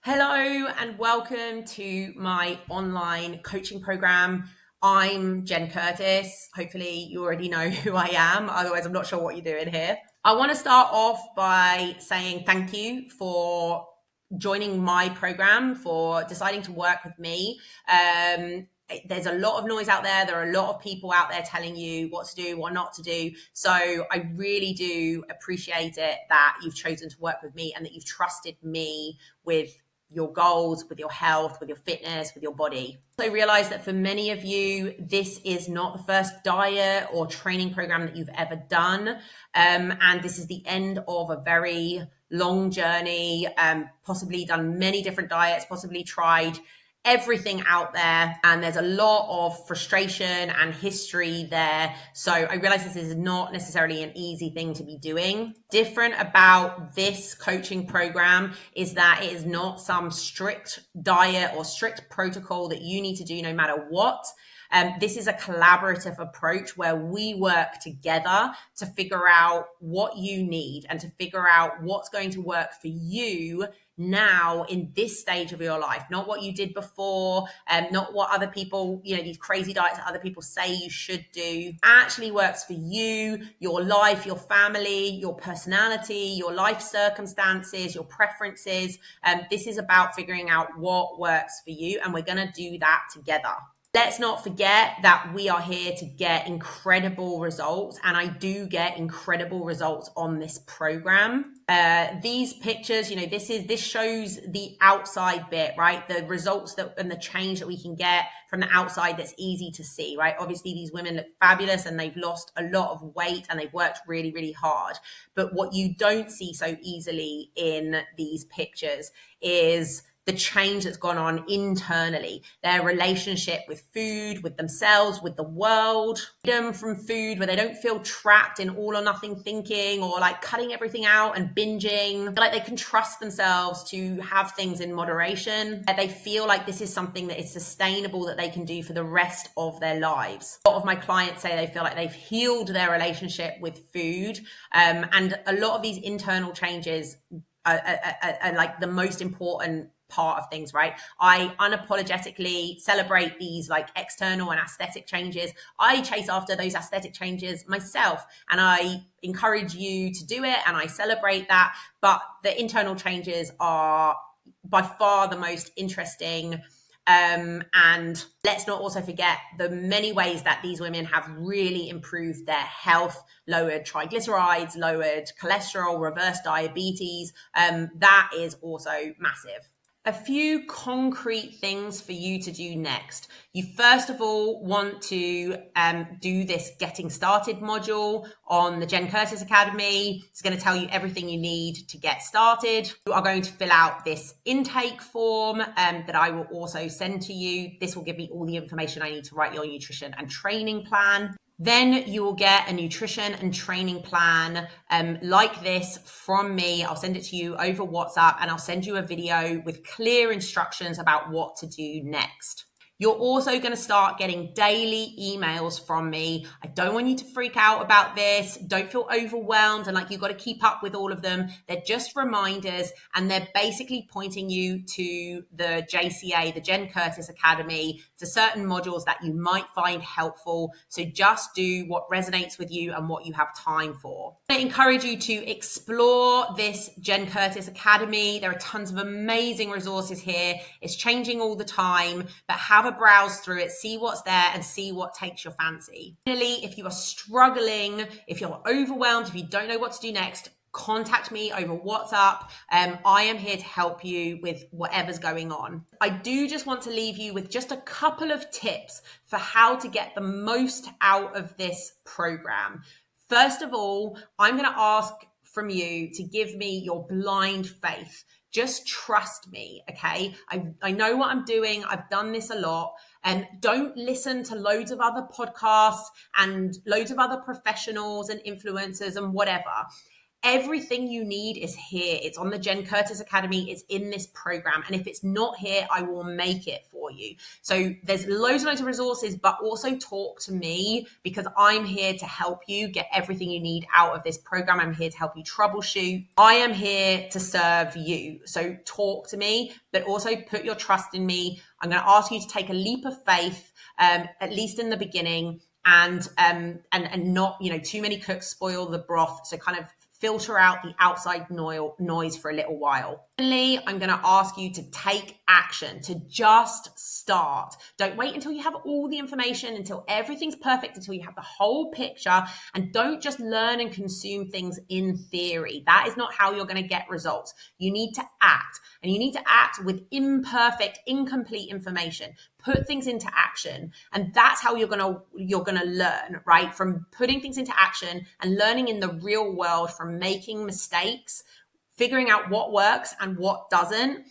Hello and welcome to my online coaching program. I'm Jen Curtis. Hopefully, you already know who I am. Otherwise, I'm not sure what you're doing here. I want to start off by saying thank you for joining my program, for deciding to work with me. There's a lot of noise out there. There are a lot of people out there telling you what to do, what not to do. So I really do appreciate it that you've chosen to work with me and that you've trusted me with your goals, with your health, with your fitness, with your body. So I realize that for many of you, this is not the first diet or training program that you've ever done. And this is the end of a very long journey, possibly done many different diets, possibly tried everything out there, and there's a lot of frustration and history there. So I realize this is not necessarily an easy thing to be doing. Different about this coaching program is that it is not some strict diet or strict protocol that you need to do no matter what. This is a collaborative approach where we work together to figure out what you need and to figure out what's going to work for you now in this stage of your life, not what you did before, not what other people, these crazy diets that other people say you should do, actually works for you, your life, your family, your personality, your life circumstances, your preferences. This is about figuring out what works for you, and we're going to do that together. Let's not forget that we are here to get incredible results, and I do get incredible results on this program. These pictures, this shows the outside bit, right? The results and the change that we can get from the outside that's easy to see, right? Obviously, these women look fabulous and they've lost a lot of weight and they've worked really, really hard. But what you don't see so easily in these pictures is the change that's gone on internally, their relationship with food, with themselves, with the world, freedom from food, where they don't feel trapped in all or nothing thinking or like cutting everything out and binging, like they can trust themselves to have things in moderation. They feel like this is something that is sustainable that they can do for the rest of their lives. A lot of my clients say they feel like they've healed their relationship with food, and a lot of these internal changes are like the most important part of things, right? I unapologetically celebrate these like external and aesthetic changes. I chase after those aesthetic changes myself, and I encourage you to do it, and I celebrate that. But the internal changes are by far the most interesting. And let's not also forget the many ways that these women have really improved their health, lowered triglycerides, lowered cholesterol, reversed diabetes. That is also massive. A few concrete things for you to do next. You first of all want to do this getting started module on the Jen Curtis Academy. It's going to tell you everything you need to get started. You are going to fill out this intake form that I will also send to you. This will give me all the information I need to write your nutrition and training plan. Then you will get a nutrition and training plan like this from me. I'll send it to you over WhatsApp, and I'll send you a video with clear instructions about what to do next. You're also going to start getting daily emails from me. I don't want you to freak out about this. Don't feel overwhelmed and like you've got to keep up with all of them. They're just reminders, and they're basically pointing you to the JCA, the Jen Curtis Academy, to certain modules that you might find helpful. So just do what resonates with you and what you have time for. I encourage you to explore this Jen Curtis Academy. There are tons of amazing resources here. It's changing all the time, but have a browse through it, see what's there and see what takes your fancy. Finally, if you are struggling, if you're overwhelmed, if you don't know what to do next, contact me over WhatsApp. I am here to help you with whatever's going on. I do just want to leave you with just a couple of tips for how to get the most out of this program. First of all, I'm going to ask from you to give me your blind faith. Just trust me, okay? I know what I'm doing. I've done this a lot. And don't listen to loads of other podcasts and loads of other professionals and influencers and whatever. Everything you need is here. It's on the Jen Curtis Academy. It's in this program. And if it's not here, I will make it for you. So there's loads and loads of resources, but also talk to me, because I'm here to help you get everything you need out of this program. I'm here to help you troubleshoot. I am here to serve you. So talk to me, but also put your trust in me. I'm going to ask you to take a leap of faith, at least in the beginning, and not, too many cooks spoil the broth. So kind of filter out the outside noise for a little while. Finally, I'm going to ask you to take action, to just start. Don't wait until you have all the information, until everything's perfect, until you have the whole picture, and don't just learn and consume things in theory. That is not how you're going to get results. You need to act, and you need to act with imperfect, incomplete information. Put things into action, and that's how you're gonna learn, right? From putting things into action and learning in the real world, from making mistakes, figuring out what works and what doesn't,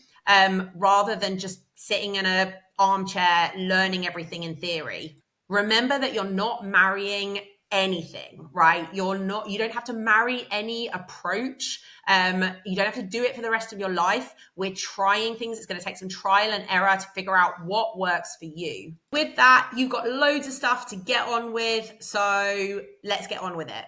rather than just sitting in an armchair learning everything in theory. Remember that you're not marrying anything, right? You don't have to marry any approach. You don't have to do it for the rest of your life. We're trying things. It's going to take some trial and error to figure out what works for you. With that, you've got loads of stuff to get on with. So let's get on with it.